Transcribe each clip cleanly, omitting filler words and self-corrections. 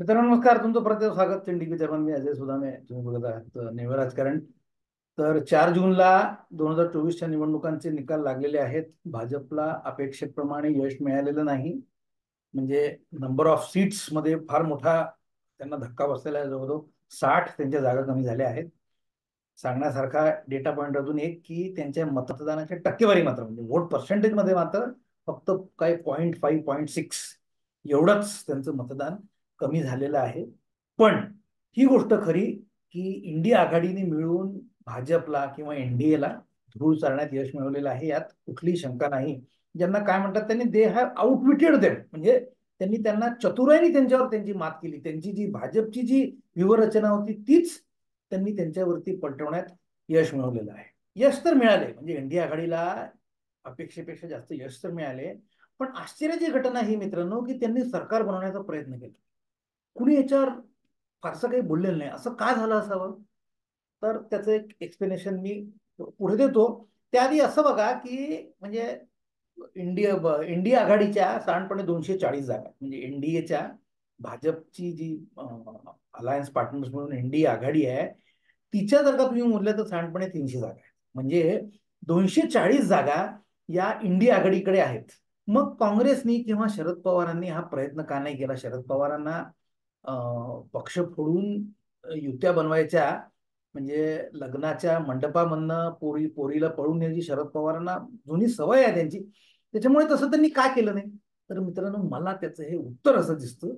मित्रांनो नमस्कार. तुमचं प्रत्येक स्वागत टीव्ही चॅनल. मी अजय सुदामे. तुम्ही बघत आहात नवे राजकारण. तर 4 जूनला 2024च्या निवडणुकांचे निकाल लागलेले आहेत. भाजपला अपेक्षेप्रमाणे यश मिळालेलं नाही. म्हणजे नंबर ऑफ सीट्स मध्ये फार मोठा त्यांना धक्का बसलेला आहे. जवळजवळ 60 त्यांच्या जागा कमी झाल्या आहेत. सांगण्यासारखा डेटा पॉईंट अजून एक की त्यांच्या मतदानाच्या टक्केवारी मात्र म्हणजे वोट पर्सेंटेज मध्ये मात्र फक्त काही 0.5 0.6 एवढंच त्यांचं मतदान कमी झालेलं आहे. पण ही गोष्ट खरी की इंडिया आघाडीने मिळून भाजपला किंवा एनडीएला धूळ चारण्यात यश मिळवलेलं आहे, यात कुठलीही शंका नाही. ज्यांना काय म्हणतात त्यांनी दे हॅव आउटविटेड देम, म्हणजे त्यांना चतुराईने त्यांच्यावर त्यांची मात केली. त्यांची जी भाजपची जी व्यूहरचना होती तीच त्यांनी त्यांच्यावरती पलटवण्यात यश मिळवलेलं आहे. यश तर मिळाले, म्हणजे इंडिया आघाडीला अपेक्षेपेक्षा जास्त यश तर मिळाले. पण आश्चर्याची घटना ही मित्रांनो की त्यांनी सरकार बनवण्याचा प्रयत्न केला. कुणी याच्यावर फारसं काही बोललेलं नाही. असं का झालं असावं? तर त्याचं एक एक्सप्लेनेशन मी पुढे देतो. त्याआधी असं बघा की म्हणजे इंडिया आघाडीच्या साधारणपणे 240 जागा, म्हणजे एनडीएच्या भाजपची जी अलायन्स पार्टनर्स म्हणून एनडीए आघाडी आहे, तिच्या जर का तुम्ही मोजल्या तर साधारणपणे 300 जागा आहेत. म्हणजे 240 जागा या इंडिया आघाडीकडे आहेत. मग काँग्रेसनी किंवा शरद पवारांनी हा प्रयत्न का नाही केला? शरद पवारांना पक्ष फोडून युत्या बनवायच्या, म्हणजे लग्नाच्या मंडपामधनं पोरीला पळून न्यायची शरद पवारांना जुनी सवय आहे त्यांची. त्याच्यामुळे तसं त्यांनी का केलं नाही? तर मित्रांनो, मला त्याचं हे उत्तर असं दिसतं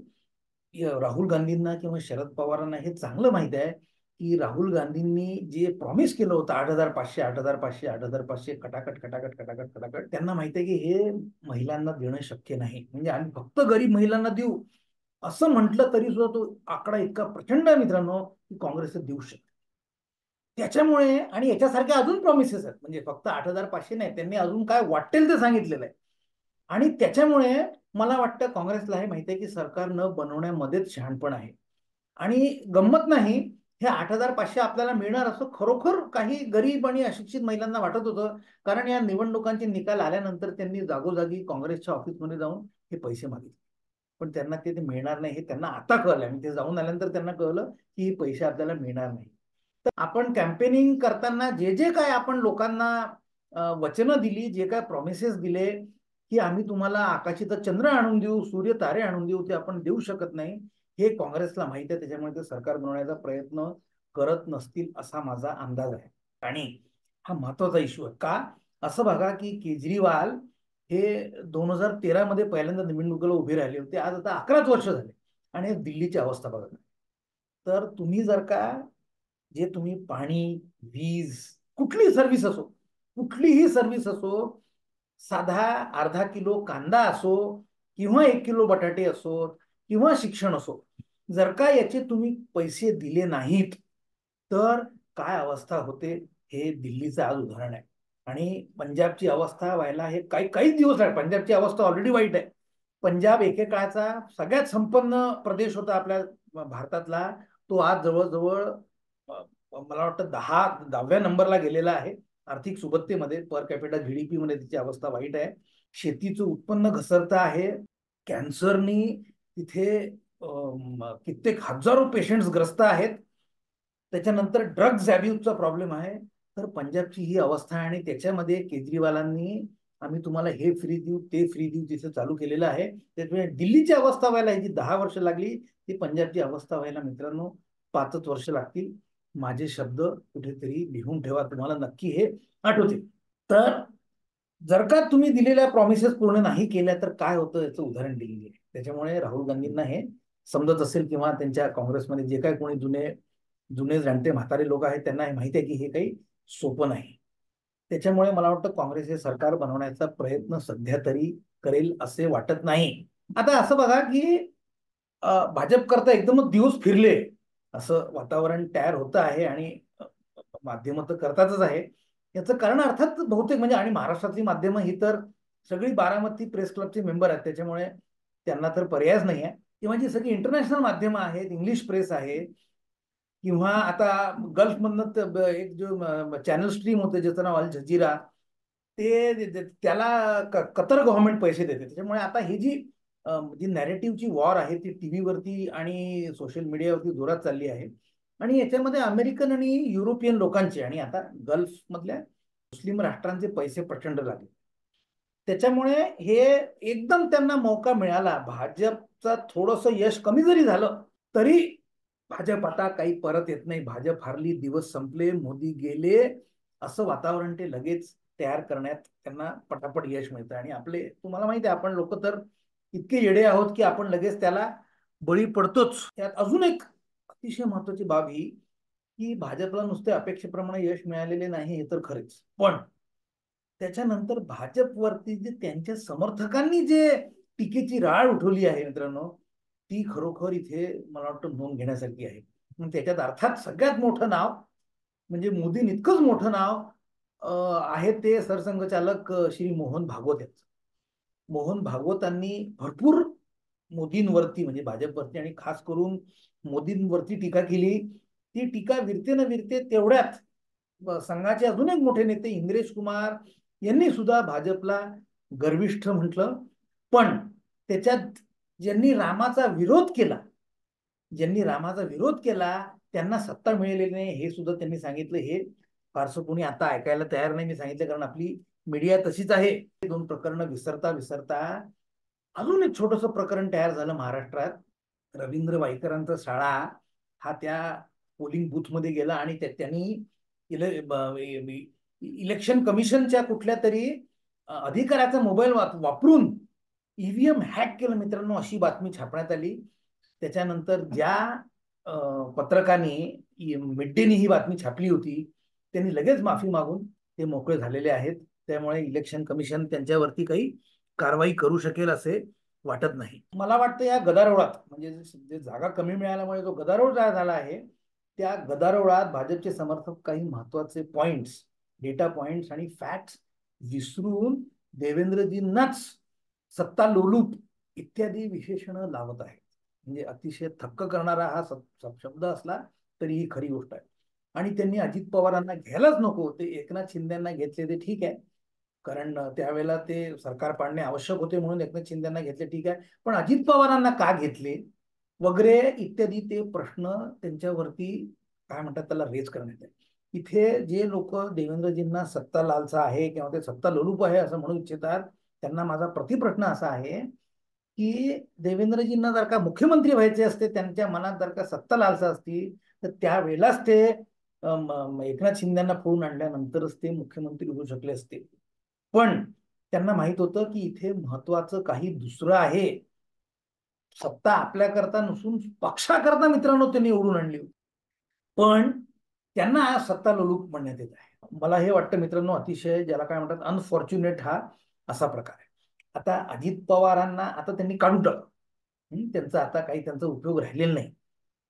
की राहुल गांधींना किंवा शरद पवारांना हे चांगलं माहित आहे की राहुल गांधींनी जे प्रॉमिस केलं होतं 8,500 8,500 8,500 खटाखट खटाखट खटाखट खटाखट, त्यांना माहित आहे की हे महिलांना देणं शक्य नाही. म्हणजे आम्ही फक्त गरीब महिलांना देऊ असं म्हटलं तरी सुद्धा तो आकडा इतका प्रचंड आहे मित्रांनो की काँग्रेस देऊ शकते. त्याच्यामुळे आणि याच्यासारख्या अजून प्रॉमिसेस आहेत, म्हणजे फक्त 8,500 नाही, त्यांनी अजून काय वाटेल ते सांगितलेलं आहे. आणि त्याच्यामुळे मला वाटतं काँग्रेसला हे माहिती आहे की सरकार न बनवण्यामध्येच शहाणपण आहे. आणि गंमत नाही, हे 8,500 आपल्याला मिळणार असं खरोखर काही गरीब आणि अशिक्षित महिलांना वाटत होतं. कारण या निवडणुकांचे निकाल आल्यानंतर त्यांनी जागोजागी काँग्रेसच्या ऑफिसमध्ये जाऊन हे पैसे मागितले. पण त्यांना ते मिळणार नाही हे त्यांना आता कळलं. आणि ते जाऊन आल्यानंतर त्यांना कळलं की हे पैसे आपल्याला मिळणार नाही. तर आपण कॅम्पेनिंग करताना जे जे काय आपण लोकांना वचनं दिली, जे काय प्रॉमिसेस दिले की आम्ही तुम्हाला आकाशात चंद्र आणून देऊ, सूर्य तारे आणून देऊ, ते आपण देऊ शकत नाही हे काँग्रेसला माहित आहे. त्याच्यामुळे ते सरकार बनवण्याचा प्रयत्न करत नसतील असा माझा अंदाज आहे. आणि हा महत्वाचा इश्यू आहे का? असं बघा की केजरीवाल हे 2013 मध्ये पहिल्यांदा निवडणुकीला उभे राहिले होते. आज आता 11 वर्ष झाले. आणि दिल्लीची अवस्था बघा. तर तुम्ही जर का जे तुम्ही पाणी, वीज, कुठलीही सर्व्हिस असो, कुठलीही सर्व्हिस असो, साधा अर्धा किलो कांदा असो किंवा 1 किलो बटाटे असो किंवा शिक्षण असो, जर का याचे तुम्ही पैसे दिले नाहीत तर काय अवस्था होते हे दिल्लीचं आज उदाहरण आहे. आणि पंजाबची अवस्था व्हायला हे काही काहीच दिवस आहे. पंजाबची अवस्था ऑलरेडी वाईट आहे. पंजाब एकेकाळचा सगळ्यात संपन्न प्रदेश होता आपल्या भारतातला. तो आज जवळजवळ मला वाटतं 10व्या नंबरला गेलेला आहे आर्थिक सुबत्तेमध्ये. पर कॅपिटल जीडीपी मध्ये तिची अवस्था वाईट आहे. शेतीचं उत्पन्न घसरतं आहे. कॅन्सरनी तिथे कित्येक हजारो पेशंट्स ग्रस्त आहेत. त्याच्यानंतर ड्रग्ज अब्यूजचा प्रॉब्लेम आहे. तर पंजाबची ही अवस्था आहे. आणि त्याच्यामध्ये केजरीवालांनी आम्ही तुम्हाला हे फ्री देऊ, ते फ्री देऊ तिथे चालू केलेलं आहे. त्याच्यामुळे दिल्लीची अवस्था व्हायला ही जी 10 वर्ष लागली, ती पंजाबची अवस्था व्हायला मित्रांनो 5च वर्ष लागतील. माझे शब्द कुठेतरी लिहून ठेवा, तुम्हाला नक्की हे आठवतील. तर जर का तुम्ही दिलेल्या प्रॉमिसेस पूर्ण नाही केल्या तर काय होतं याचं उदाहरण दिलेलं आहे. त्याच्यामुळे राहुल गांधींना हे समजत असेल किंवा त्यांच्या काँग्रेसमध्ये जे काही कोणी जुने जुने जाणते म्हातारे लोक आहेत त्यांना हे माहिती आहे की हे काही सोपं नाही. त्याच्यामुळे मला वाटतं काँग्रेस हे सरकार बनवण्याचा प्रयत्न सध्या तरी करेल असे वाटत नाही. आता असं बघा की भाजप करता एकदमच दिवस फिरले असं वातावरण तयार होतं आहे. आणि माध्यम तर करतातच आहे. याचं कारण अर्थात बहुतेक म्हणजे, आणि महाराष्ट्रातली माध्यमं ही तर सगळी बारामती प्रेस क्लबचे मेंबर आहेत, त्याच्यामुळे त्यांना तर पर्यायच नाही आहे. किंवा जी सगळी इंटरनॅशनल माध्यमं आहेत, इंग्लिश प्रेस आहे किंवा आता गल्फमधनं एक जो चॅनल स्ट्रीम होते ज्याचं नाव अल जजीरा, त्याला कतर गव्हर्नमेंट पैसे देते. त्याच्यामुळे आता ही जी जी नॅरेटिव्हची वॉर आहे ती टीव्हीवरती आणि सोशल मीडियावरती जोरात चालली आहे. आणि याच्यामध्ये अमेरिकन आणि युरोपियन लोकांचे आणि आता गल्फ मधल्या मुस्लिम राष्ट्रांचे पैसे प्रचंड लागले. त्याच्यामुळे हे एकदम त्यांना मौका मिळाला. भाजपचा थोडस यश कमी जरी झालं तरी भाजप आता काही परत येत नाही, भाजप हारली, दिवस संपले, मोदी गेले, असं वातावरण ते लगेच तयार करण्यात त्यांना पटापट यश मिळतं. आणि आपले तुम्हाला माहिती आहे, आपण लोक तर इतके येडे आहोत की आपण लगेच त्याला बळी पडतोच. त्यात अजून एक अतिशय महत्वाची बाब ही की भाजपला नुसते अपेक्षेप्रमाणे यश मिळालेले नाही हे तर खरेच, पण त्याच्यानंतर भाजपवरती जे त्यांच्या समर्थकांनी जे टीकेची राळ उठवली आहे मित्रांनो, ती खरोखर इथे मला वाटतं नोंद घेण्यासारखी आहे. त्याच्यात अर्थात सगळ्यात मोठं नाव म्हणजे मोदीं इतकंच मोठं नाव आहे ते सरसंघचालक श्री मोहन भागवत यांचं. मोहन भागवतांनी भरपूर मोदींवरती म्हणजे भाजपवरती आणि खास करून मोदींवरती टीका केली. ती टीका विरते न विरते तेवढ्यात संघाचे अजून एक मोठे नेते इंद्रेश कुमार यांनी सुद्धा भाजपला गर्विष्ठ म्हटलं. पण त्याच्यात ज्यांनी रामाचा विरोध केला, त्यांना सत्ता मिळालेली नाही हे सुद्धा त्यांनी सांगितलं. हे फारसं कोणी आता ऐकायला तयार नाही, मी सांगितलं, कारण आपली मीडिया तशीच आहे. दोन प्रकरणं विसरता विसरता अजून एक छोटस प्रकरण तयार झालं महाराष्ट्रात. रवींद्र वाईकरांचा शाळा हा त्या पोलिंग बूथ मध्ये गेला आणि त्यांनी इलेक्शन कमिशनच्या कुठल्या तरी अधिकाऱ्याचा मोबाईल वापरून ईव्हीएम हॅक केलं मित्रांनो, अशी बातमी छापण्यात आली. त्याच्यानंतर ज्या पत्रकारांनी मिड डेनी ही बातमी छापली होती त्यांनी लगेच माफी मागून ते मोकळे झालेले आहेत. त्यामुळे इलेक्शन कमिशन त्यांच्यावरती काही कारवाई करू शकेल असे वाटत नाही. मला वाटतं या गदारोळात म्हणजे जे जागा कमी मिळाल्यामुळे जो गदारोळ झाला आहे, त्या गदारोळात भाजपचे समर्थक काही महत्वाचे पॉइंट्स, डेटा पॉइंट्स आणि फॅक्ट्स विसरून देवेंद्रजींनाच सत्ता लोलूप इत्यादी विशेषण लावत आहेत. म्हणजे अतिशय थक्क करणारा हा शब्द असला तरी ही खरी गोष्ट आहे. आणि त्यांनी अजित पवारांना घ्यायलाच नको, ते एकनाथ शिंदेना घेतले ते ठीक आहे, कारण त्यावेळेला ते सरकार पाडणे आवश्यक होते म्हणून एकनाथ शिंदेना घेतले ठीक आहे, पण अजित पवारांना का घेतले वगैरे इत्यादी ते प्रश्न त्यांच्यावरती काय म्हणतात त्याला रेज करण्यात आहे. इथे जे लोक देवेंद्रजींना सत्ता लालसा आहे किंवा ते सत्ता लोलूप आहे असं म्हणू इच्छितात, त्यांना माझा प्रतिप्रश्न असा आहे की देवेंद्रजींना जर का मुख्यमंत्री व्हायचे असते, त्यांच्या मनात जर का सत्ता लालसा असती, तर त्यावेळेलाच ते एकनाथ शिंदेना फोडून आणल्यानंतरच ते मुख्यमंत्री होऊ शकले असते. पण त्यांना माहित होतं की इथे महत्वाचं काही दुसरं आहे. सत्ता आपल्याकरता नसून पक्षाकरता मित्रांनो त्यांनी निवडून आणली. पण त्यांना सत्ता लोलूप म्हणण्यात येत आहे. मला हे वाटतं मित्रांनो, अतिशय ज्याला काय म्हणतात अनफॉर्च्युनेट हा असा प्रकार आहे. आता अजित पवारांना आता त्यांनी काढून टाकलं, त्यांचा आता काही त्यांचा उपयोग राहिलेला नाही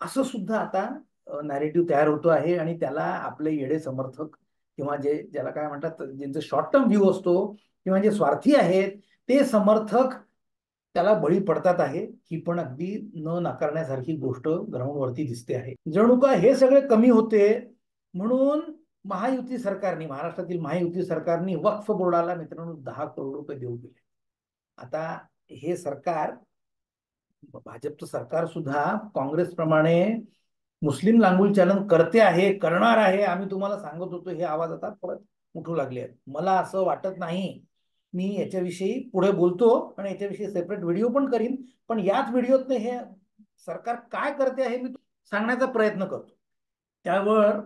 असं सुद्धा आता नॅरेटिव्ह तयार होतो आहे. आणि त्याला आपले येडे समर्थक किंवा जे ज्याला काय म्हणतात ज्यांचं शॉर्ट टर्म व्ह्यू असतो किंवा जे स्वार्थी आहेत ते समर्थक त्याला बळी पडतात आहे. ही पण अगदी न नाकारण्यासारखी गोष्ट ग्राउंडवरती दिसते आहे. जणू का हे सगळे कमी होते म्हणून महायुती सरकारने, महाराष्ट्रातील महायुती सरकारने वक्फ बोर्डाला मित्रांनो 10 करोड रुपये देऊ दिले. आता हे सरकार, भाजपचं सरकार सुद्धा काँग्रेसप्रमाणे मुस्लिम लांगुलचालन करते आहे, करणार आहे, आम्ही तुम्हाला सांगत होतो, हे आवाज आता परत उठू लागले आहेत. मला असं वाटत नाही. मी याच्याविषयी पुढे बोलतो आणि याच्याविषयी सेपरेट व्हिडिओ पण करीन, पण याच व्हिडिओत हे सरकार काय करते आहे मी सांगण्याचा प्रयत्न करतो. त्यावर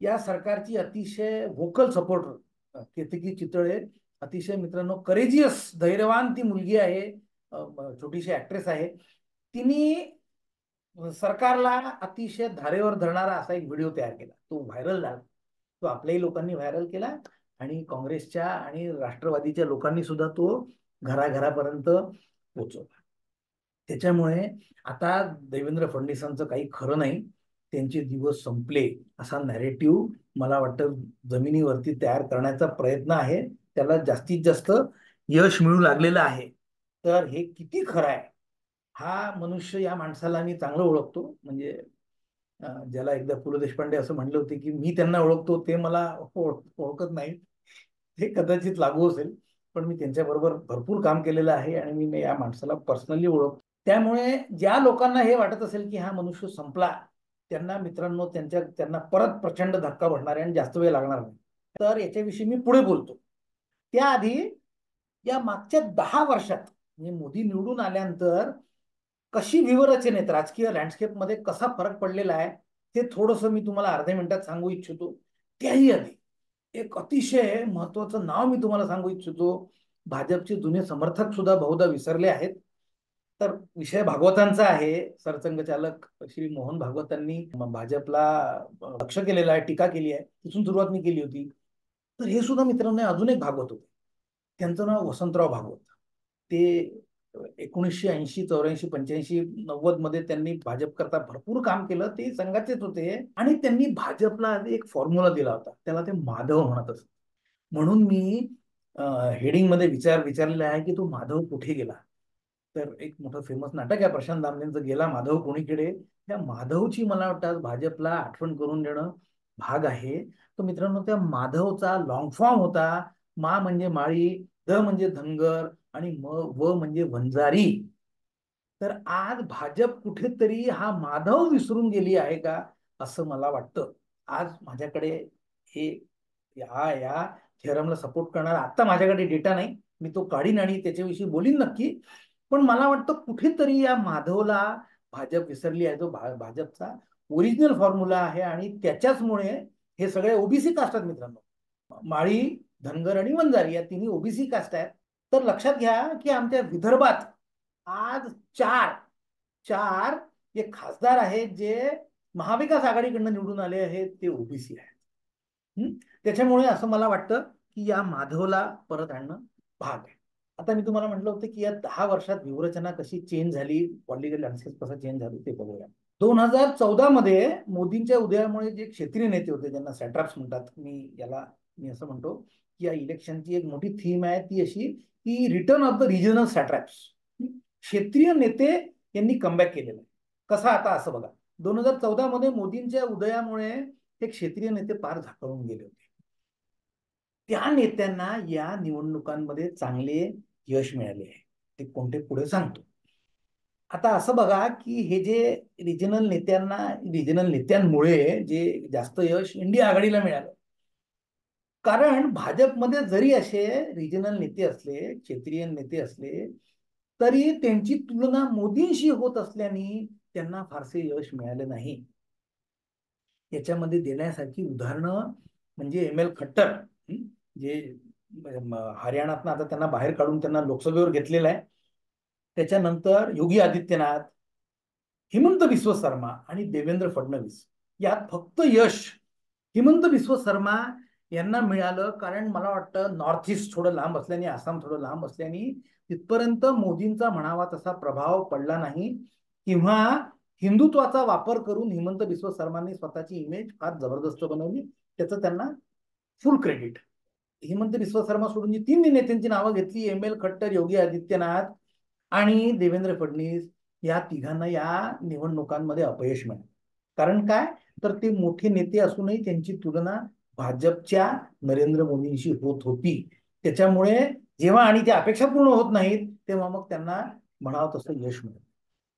या सरकारची अतिशय व्होकल सपोर्टर केतकी चितळे, अतिशय मित्रांनो करेजियस धैर्यवान ती मुलगी आहे, छोटीशी ऍक्ट्रेस आहे. तिने सरकारला अतिशय धारेवर धरणारा असा एक व्हिडिओ तयार केला, तो व्हायरल झाला. तो आपल्याही लोकांनी व्हायरल केला आणि काँग्रेसच्या आणि राष्ट्रवादीच्या लोकांनी सुद्धा तो घराघरापर्यंत पोहोचवला. त्याच्यामुळे आता देवेंद्र फडणवीसांचं काही खरं नाही, त्यांचे दिवस संपले असा नॅरेटिव्ह मला वाटतं जमिनीवरती तयार करण्याचा प्रयत्न आहे. त्याला जास्तीत जास्त यश मिळू लागलेलं आहे. तर हे किती खरं आहे हा मनुष्य, या माणसाला मी चांगलं ओळखतो. म्हणजे ज्याला एकदा पु ल देशपांडे असं म्हणले होते की मी त्यांना ओळखतो, ते मला ओळखत नाही, हे कदाचित लागू असेल. पण मी त्यांच्याबरोबर भरपूर काम केलेलं आहे आणि मी या माणसाला पर्सनली ओळखतो. त्यामुळे ज्या लोकांना हे वाटत असेल की हा मनुष्य संपला, त्यांना मित्रांनो त्यांना परत प्रचंड धक्का बसणार आहे आणि जास्त वेळ लागणार नाही. तर याच्याविषयी मी पुढे बोलतो. त्याआधी या मागच्या 10 वर्षात म्हणजे मोदी निवडून आल्यानंतर कशी व्यूहरचनेत राजकीय लँडस्केपमध्ये कसा फरक पडलेला आहे ते थोडंसं मी तुम्हाला अर्ध्या मिनिटात सांगू इच्छितो. त्याही आधी एक अतिशय महत्वाचं नाव मी तुम्हाला सांगू इच्छितो. भाजपचे जुने समर्थक सुद्धा बहुधा विसरले आहेत. तर विषय भागवतांचा आहे. सरसंघचालक श्री मोहन भागवतांनी भाजपला लक्ष केलेलं आहे, टीका केली आहे, तिथून सुरुवात मी केली होती. तर हे सुद्धा मित्रांनो अजून एक भागवत होते. त्यांचं नाव वसंतराव भागवत. ते 1980, 84, 85, 90 मध्ये त्यांनी भाजप करता भरपूर काम केलं. ते संघाचेच होते आणि त्यांनी भाजपला एक फॉर्म्युला दिला होता, त्याला ते माधव म्हणत असत. म्हणून मी हेडिंग मध्ये विचारलेला आहे की तो माधव कुठे गेला. तर एक मोठं फेमस नाटक आहे प्रशांत दामलेंचं, गेला माधव कोणीकडे. त्या माधवची मला वाटतं भाजपला आठवण करून देणं भाग आहे. तर मित्रांनो त्या माधवचा लॉंग फॉर्म होता मा म्हणजे माळी, ध म्हणजे धनगर आणि व म्हणजे वंजारी. तर आज भाजप कुठेतरी हा माधव विसरून गेली आहे का असं मला वाटतं. आज माझ्याकडे हे या थेरमला सपोर्ट करणारा आता माझ्याकडे डेटा नाही, मी तो काढीन आणि त्याच्याविषयी बोलीन नक्की. पण मला वाटतं कुठेतरी या माधवला भाजप विसरली आहे. जो भाजपचा ओरिजिनल फॉर्म्युला आहे आणि त्याच्याचमुळे हे सगळे ओबीसी कास्ट आहेत मित्रांनो. माळी, धनगर आणि वंजारी या तिन्ही ओबीसी कास्ट आहेत. तर लक्षात घ्या की आमच्या विदर्भात आज चार चार जे खासदार आहेत जे महाविकास आघाडीकडनं निवडून आले आहेत ते ओबीसी आहेत. त्याच्यामुळे असं मला वाटतं की या माधवला परत आणणं भाग आहे. आता मी तुम्हाला म्हटलं होतं की या 10 वर्षात व्यूहरचना कशी चेंज झाली, पॉलिटिकल लँडस्केप कसा चेंज झालं ते बघूया. 2014 मध्ये मोदींच्या उदयामुळे जे क्षेत्रीय नेते होते ज्यांना सॅट्रॅप्स म्हणतात, मी असं म्हणतो की या इलेक्शनची एक मोठी थीम आहे ती अशी की रिटर्न ऑफ द रिजनल सॅट्रॅप्स. क्षेत्रीय नेते यांनी कमबॅक केलेलं आहे. कसा आता असं बघा, 2014 मध्ये मोदींच्या उदयामुळे हे क्षेत्रीय नेते पार झाकळून गेले होते. त्या नेत्यांना या निवडणुकांमध्ये चांगले यश मिळाले आहे. ते कोणते पुढे सांगतो. आता असं बघा की हे जे रिजनल नेत्यांमुळे जे जास्त यश इंडिया आघाडीला मिळालं. कारण भाजपमध्ये जरी असे रिजनल नेते असले, क्षेत्रीय नेते असले, तरी त्यांची तुलना मोदींशी होत असल्याने त्यांना फारसे यश मिळाले नाही. याच्यामध्ये देण्यासारखी उदाहरणं म्हणजे एम एल खट्टर, जे हरियाणातनं आता त्यांना बाहेर काढून त्यांना लोकसभेवर घेतलेलं आहे. त्याच्यानंतर योगी आदित्यनाथ, हिमंत बिस्व शर्मा आणि देवेंद्र फडणवीस. यात फक्त यश हिमंत बिस्व शर्मा यांना मिळालं कारण मला वाटतं नॉर्थ ईस्ट थोडं लांब असल्याने, आसाम थोडं लांब असल्याने तिथपर्यंत मोदींचा म्हणावा तसा प्रभाव पडला नाही किंवा हिंदुत्वाचा वापर करून हिमंत बिस्व शर्मांनी स्वतःची इमेज फार जबरदस्त बनवली. त्याचं त्यांना फुल क्रेडिट. हिमंत बिस्व शर्मा सोडून जी 3 नेत्यांची नावं घेतली, एम एल खट्टर, योगी आदित्यनाथ आणि देवेंद्र फडणवीस, या तिघांना या निवडणुकांमध्ये अपयश मिळालं. कारण काय, तर ते मोठे नेते असूनही त्यांची तुलना भाजपच्या नरेंद्र मोदींशी होत होती. त्याच्यामुळे जेव्हा आणि त्या अपेक्षा पूर्ण होत नाहीत तेव्हा मग त्यांना म्हणावं तसं यश मिळतं.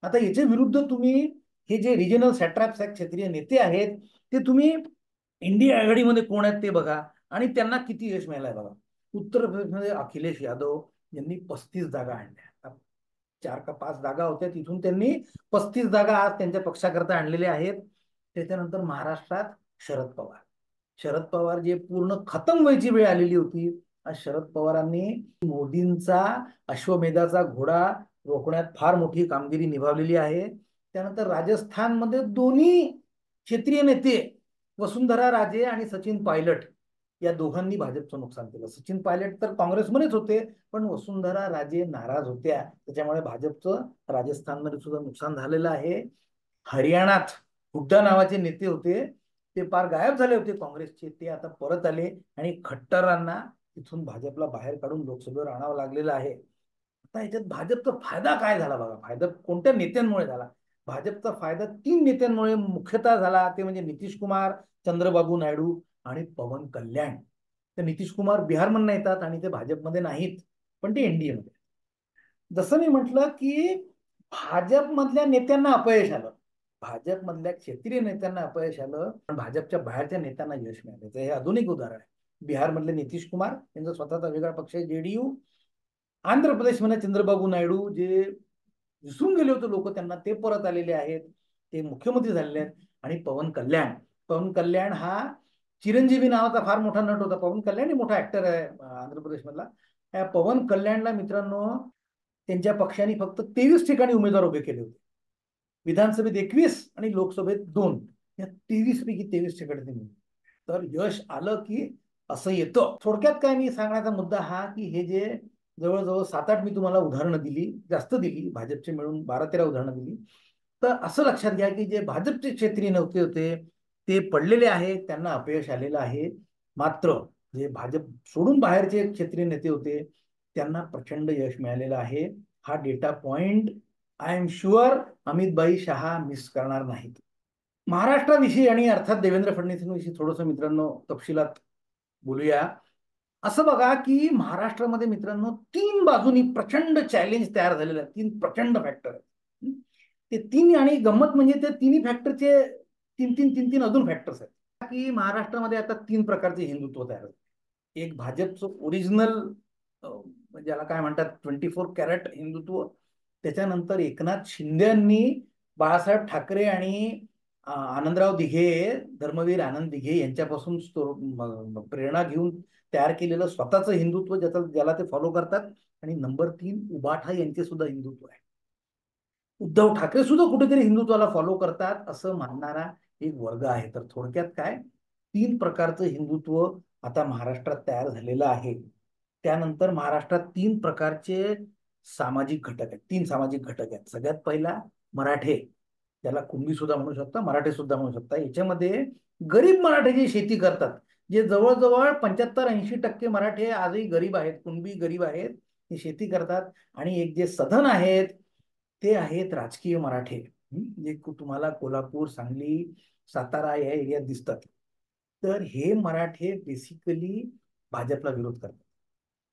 आता याच्या विरुद्ध तुम्ही हे जे रिजनल सॅट्रॅप्स आहेत, क्षेत्रीय नेते आहेत, ते तुम्ही इंडिया आघाडीमध्ये कोण आहेत ते बघा आणि त्यांना किती यश मिळालंय बघा. उत्तर प्रदेशमध्ये अखिलेश यादव यांनी 35 जागा आणल्या. 4 का 5 जागा होत्या, तिथून त्यांनी 35 जागा आज त्यांच्या पक्षाकरता आणलेल्या आहेत. त्याच्यानंतर महाराष्ट्रात शरद पवार जे पूर्ण खतम व्हायची वेळ आलेली होती. आज शरद पवारांनी मोदींचा अश्वमेधाचा घोडा रोखण्यात फार मोठी कामगिरी निभावलेली आहे. त्यानंतर राजस्थानमध्ये दोन्ही क्षेत्रीय नेते वसुंधरा राजे आणि सचिन पायलट या दोघांनी भाजपचं नुकसान केलं. सचिन पायलट तर काँग्रेसमध्येच होते, पण वसुंधरा राजे नाराज होत्या, त्याच्यामुळे भाजपचं राजस्थानमध्ये सुद्धा नुकसान झालेलं आहे. हरियाणात हुड्डा नावाचे नेते होते, ते पार गायब झाले होते काँग्रेसचे, ते आता परत आले आणि खट्टरांना तिथून भाजपला बाहेर काढून लोकसभेवर आणावं लागलेलं आहे. आता याच्यात भाजपचा फायदा काय झाला बघा, फायदा कोणत्या नेत्यांमुळे झाला. भाजपचा फायदा 3 नेत्यांमुळे मुख्यतः झाला, ते म्हणजे नितीश कुमार, चंद्रबाबू नायडू आणि पवन कल्याण. तर नितीश कुमार बिहारमधून येतात आणि ते भाजपमध्ये नाहीत, पण ते एनडीए मध्ये. जसं मी म्हटलं की भाजपमधल्या नेत्यांना अपयश आलं, भाजपमधल्या क्षेत्रीय नेत्यांना अपयश आलं, पण भाजपच्या बाहेरच्या नेत्यांना यश मिळालं. हे आधुनिक उदाहरण आहे. बिहारमधले नितीश कुमार, त्यांचा स्वतःचा वेगळा पक्ष आहे जेडीयू. आंध्र प्रदेशमध्ये चंद्रबाबू नायडू, जे विसरून गेले होते लोक त्यांना, ते परत आलेले आहेत, ते मुख्यमंत्री झालेले आहेत. आणि पवन कल्याण, पवन कल्याण हा चिरंजीवी नावाचा फार मोठा नट होता. पवन कल्याण मोठा ऍक्टर आहे आंध्र प्रदेशमधला. या पवन कल्याणला मित्रांनो त्यांच्या पक्षाने फक्त 23 ठिकाणी उमेदवार उभे केले होते. विधानसभेत 21 आणि लोकसभेत 2, या 23 पैकी 23 ठिकाणी. तर यश आलं की असं येतं. थोडक्यात काय मी सांगण्याचा मुद्दा हा की हे जे जवळजवळ 7-8 मी तुम्हाला उदाहरणं दिली, जास्त दिली, भाजपचे मिळून 12-13 उदाहरणं दिली. तर असं लक्षात घ्या की जे भाजपचे क्षेत्रीय नेते होते ते पडलेले आहेत, त्यांना अपयश आलेलं आहे. मात्र जे भाजप सोडून बाहेरचे क्षेत्रीय नेते होते त्यांना प्रचंड यश मिळालेलं आहे. हा data point I am sure Amit भाई शहा मिस करणार नाहीत. महाराष्ट्राविषयी आणि अर्थात देवेंद्र फडणवीसांविषयी थोडंसं मित्रांनो तपशिलात बोलूया. असं बघा की महाराष्ट्रामध्ये मित्रांनो 3 बाजूनी प्रचंड चॅलेंज तयार झालेलं आहे. 3 प्रचंड फॅक्टर आहेत. ते 3, आणि गंमत म्हणजे त्या तिन्ही फॅक्टरचे 3 अजून फॅक्टर्स आहेत की महाराष्ट्रामध्ये आता 3 प्रकारचे हिंदुत्व तयार होते. एक भाजपचं ओरिजिनल, ज्याला काय म्हणतात 24 कॅरेट हिंदुत्व. त्याच्यानंतर एकनाथ शिंदेंनी, बाळासाहेब ठाकरे आणि आनंदराव दिघे, धर्मवीर आनंद दिघे यांच्यापासून प्रेरणा घेऊन तयार केलेलं स्वतःचं हिंदुत्व, ज्याला ते फॉलो करतात. आणि नंबर 3 उबाठा यांचे सुद्धा हिंदुत्व आहे. उद्धव ठाकरे सुद्धा कुठेतरी हिंदुत्वाला फॉलो करतात असं मानणारा एक वर्ग आहे. तर थोडक्यात काय, 3 प्रकारचं हिंदुत्व आता महाराष्ट्रात तयार झालेलं आहे. त्यानंतर महाराष्ट्रात 3 प्रकारचे सामाजिक घटक आहेत. 3 सामाजिक घटक आहेत. सगळ्यात पहिला मराठे, त्याला कुणबी सुद्धा म्हणू शकता, मराठे सुद्धा म्हणू शकता. याच्यामध्ये गरीब मराठे जे शेती करतात, जे जवळजवळ 75-80% मराठे आजही गरीब आहेत, कुणबी गरीब आहेत, ते शेती करतात. आणि एक जे सधन आहेत ते आहेत राजकीय मराठे, जे तुम्हाला कोल्हापूर, सांगली, सातारा या एरियात दिसतात. तर हे मराठे बेसिकली भाजपला विरोध करतात.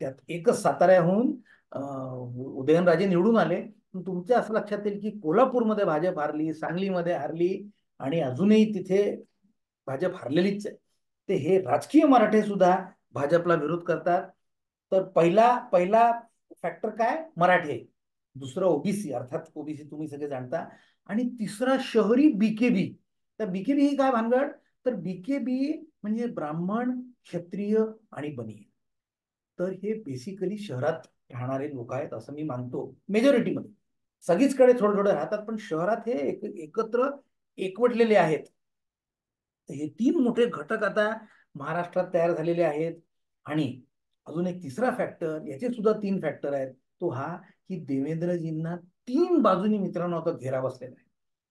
त्यात एकच साताऱ्याहून उदयनराजे निवडून आले. तुमच्या असं लक्षात येईल की कोल्हापूरमध्ये भाजप हारली, सांगलीमध्ये हारली, आणि अजूनही तिथे भाजप हारलेलीच आहे. ते हे राजकीय मराठे सुद्धा भाजपला विरोध करतात. तर पहिला पहिला फॅक्टर काय, मराठे. दुसरं ओबीसी, अर्थात ओबीसी तुम्ही सगळे जाणता. आणि तिसरा शहरी बीकेबी. तर बीकेबी ही काय भानगड, तर बीकेबी म्हणजे ब्राह्मण, क्षत्रिय आणि बनिये. तर हे बेसिकली शहरात राहणारे लोक आहेत असं मी मानतो, मेजॉरिटीमध्ये. सगळीचकडे थोडे थोडे राहतात, पण शहरात हे एकत्र एकवटलेले आहेत. हे 3 मोठे घटक आता महाराष्ट्रात तयार झालेले आहेत. आणि अजून एक तिसरा फॅक्टर, याचे सुद्धा 3 फॅक्टर आहेत. तो हा की देवेंद्रजींना 3 बाजूनी मित्रांनो आता घेरा बसलेला आहे.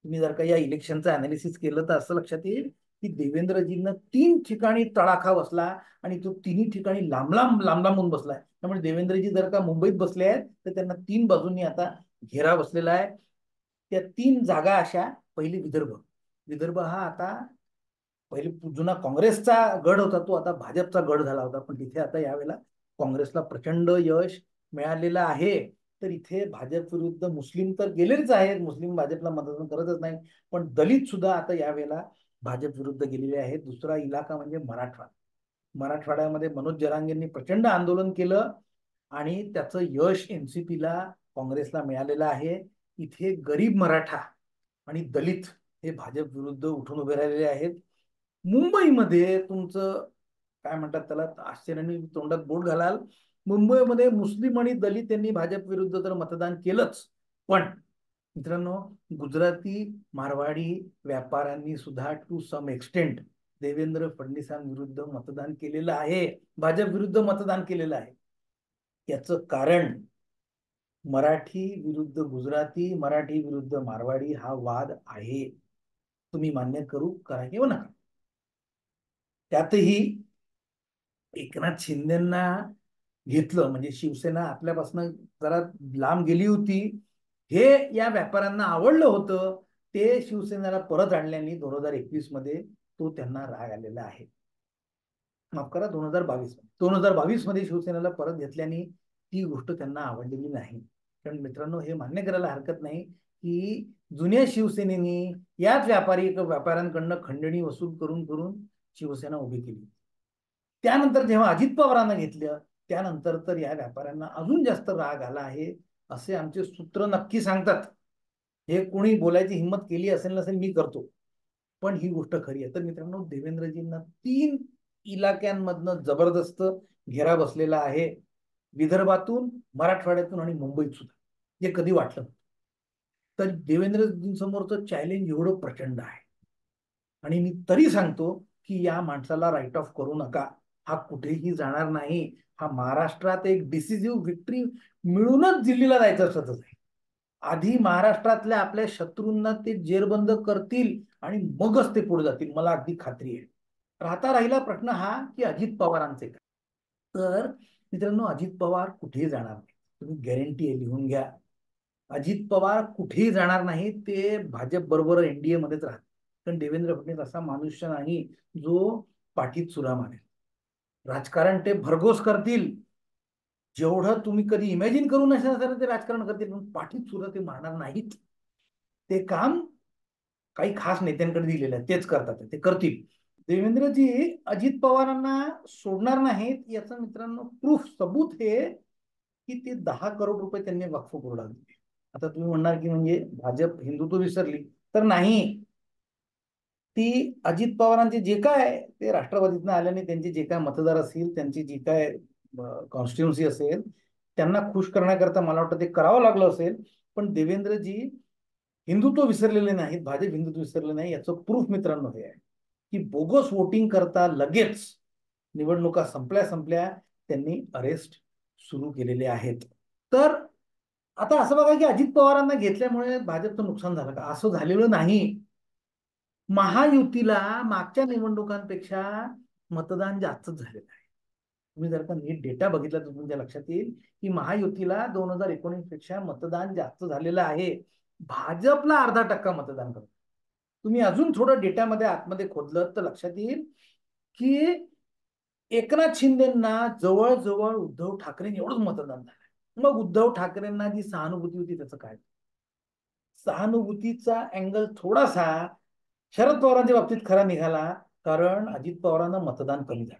तुम्ही जर का या इलेक्शनचं अनालिसिस केलं तर असं लक्षात येईल की देवेंद्रजींना 3 ठिकाणी तडाखा बसला, आणि तो 3ही ठिकाणी लांब लांब लांब लांबून बसलाय. त्यामुळे देवेंद्रजी जर का मुंबईत बसले आहेत तर त्यांना 3 बाजूंनी आता घेरा बसलेला आहे. त्या 3 जागा अशा, पहिली विदर्भ. विदर्भ हा आता पहिले जुना काँग्रेसचा गड होता, तो आता भाजपचा गड झाला होता. पण तिथे आता यावेळेला काँग्रेसला प्रचंड यश मिळालेलं आहे. तर इथे भाजप विरुद्ध मुस्लिम तर गेलेलेच आहेत, मुस्लिम भाजपला मतदान करतच नाही, पण दलित सुद्धा आता यावेळेला भाजप विरुद्ध गेलेले आहेत. दुसरा इलाका म्हणजे मराठवाडा. मराठवाड्यामध्ये मनोज जरांगेंनी प्रचंड आंदोलन केलं आणि त्याचं यश एनसीपीला, काँग्रेसला मिळालेलं आहे. इथे गरीब मराठा आणि दलित हे भाजप विरुद्ध उठून उभे राहिलेले आहेत. मुंबईमध्ये तुमचं काय म्हणतात त्याला, आश्चर्याने तोंडात बोट घालाल, मुंबईमध्ये मुस्लिम आणि दलित यांनी भाजप विरुद्ध तर मतदान केलंच, पण मित्रांनो गुजराती, मारवाडी व्यापाऱ्यांनी सुद्धा टू सम एक्सटेंट देवेंद्र फडणवीसांविरुद्ध मतदान केलेलं आहे, भाजप विरुद्ध मतदान केलेलं आहे. याचं कारण मराठी विरुद्ध गुजराती, मराठी विरुद्ध मारवाडी हा वाद आहे. तुम्ही मान्य करा किंवा नका. त्यातही एकनाथ शिंदेना घेतलं म्हणजे शिवसेना आपल्यापासून जरा लांब गेली होती, हे या व्यापाऱ्यांना आवडलं होतं. ते शिवसेनेला परत आणल्याने 2021 मध्ये तो त्यांना राग आलेला आहे. माफ करा, 2022 मध्ये शिवसेनेला परत घेतल्याने ती गोष्ट त्यांना आवडलेली नाही. कारण मित्रांनो, हे मान्य करायला हरकत नाही की जुन्या शिवसेनेने याच व्यापाऱ्यांकडनं खंडणी वसूल करून करून शिवसेना उभी केली. त्यानंतर जेव्हा अजित पवारांना घेतलं, त्यानंतर तर या व्यापाऱ्यांना अजून जास्त राग आला आहे, असे आमचे सूत्र नक्की सांगतात. हे कोणी बोलायची हिंमत केली असेल नसेल, मी करतो, पण ही गोष्ट खरी आहे. तर मित्रांनो, देवेंद्रजींना 3 इलाक्यांमधनं जबरदस्त घेरा बसलेला आहे, विदर्भातून, मराठवाड्यातून आणि मुंबईत सुद्धा. हे कधी वाटलं. तर देवेंद्रजींसमोरचं चॅलेंज एवढं प्रचंड आहे. आणि मी तरी सांगतो की या माणसाला राईट ऑफ करू नका. हा कुठेही जाणार नाही. हा महाराष्ट्रात एक डिसिसिव्ह विक्ट्री मिळूनच दिल्लीला जायचं असतच आहे. आधी महाराष्ट्रातल्या आपल्या शत्रूंना ते जेरबंद करतील आणि मगच ते पुढे जातील, मला अगदी खात्री आहे. आता राहिला प्रश्न हा की अजित पवारांचे काय. तर मित्रांनो, अजित पवार कुठेही जाणार नाही. तुम्ही गॅरंटी आहे, लिहून घ्या. अजित पवार कुठेही जाणार नाही. ते भाजप बरोबर एनडीए मध्येच राहतात. कारण देवेंद्र फडणवीस असा मनुष्य नाही जो पाठीत चुरा मारेल. राजकारण ते भरघोस करतील, जेवढं तुम्ही कधी इमॅजिन करू नसेल ते राजकारण करतील, पण पाठीत चुरा ते मारणार नाहीत. ते काम काही खास नेत्यांकडे दिलेलं आहे, तेच करतात, ते करतील. देवेंद्रजी अजित पवारांना सोडणार नाहीत याचं मित्रांनो प्रूफ, सबूत हे की ते 10 करोड रुपये त्यांनी वक्फ बोर्डाला दिले. आता तुम्ही म्हणणार की म्हणजे भाजप हिंदुत्व विसरली, तर नाही. ती अजित पवारांचे जे काय ते राष्ट्रवादीतनं आल्याने त्यांचे जे काय मतदार असतील, त्यांची जी काय कॉन्स्टिट्युन्सी असेल, त्यांना खुश करण्याकरता मला वाटतं ते करावं लागलं असेल. पण देवेंद्रजी हिंदुत्व विसरलेले नाहीत, भाजप हिंदुत्व विसरले नाही. याचं प्रूफ मित्रांनो हे आहे की बोगस वोटिंग करता लगेच निवडणुका संपल्या संपल्या त्यांनी अरेस्ट सुरू केलेले आहेत. तर आता असं बघा की अजित पवारांना घेतल्यामुळे भाजपचं नुकसान झालं का? असं झालेलं नाही. महायुतीला मागच्या निवडणुकांपेक्षा मतदान जास्त झालेलं आहे. तुम्ही जर का नीट डेटा बघितला तर तुमच्या लक्षात येईल की महायुतीला 2019 पेक्षा मतदान जास्त झालेलं आहे. भाजपला अर्धा % मतदान करतो. तुम्ही अजून थोडं डेटामध्ये आतमध्ये खोदलं तर लक्षात येईल की एकनाथ शिंदेना जवळजवळ उद्धव ठाकरे एवढंच मतदान झालं. मग उद्धव ठाकरेंना जी सहानुभूती होती त्याचं काय? सहानुभूतीचा अँगल थोडासा शरद पवारांच्या बाबतीत खरा निघाला, कारण अजित पवारांना मतदान कमी झालं.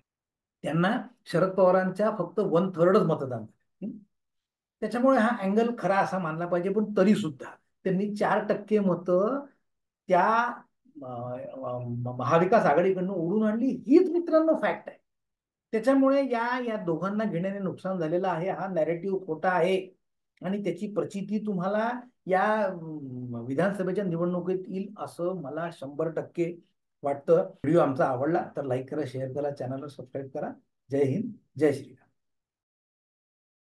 त्यांना शरद पवारांच्या फक्त 1/3च मतदान झालं. त्याच्यामुळे हा अँगल खरा असा मानला पाहिजे. पण तरी सुद्धा त्यांनी 4% मतं त्या महाविकास आघाडीकडनं ओढून आणली, हीच मित्रांनो फॅक्ट आहे. त्याच्यामुळे या दोघांना घेण्याने नुकसान झालेलं आहे. हा नॅरेटिव्ह खोटा आहे आणि त्याची प्रचिती तुम्हाला या विधानसभेच्या निवडणुकीत येईल असं मला 100% वाटतं. व्हिडिओ आमचा आवडला तर लाईक करा, शेअर करा, चॅनलला सबस्क्राईब करा. जय हिंद, जय श्रीराम.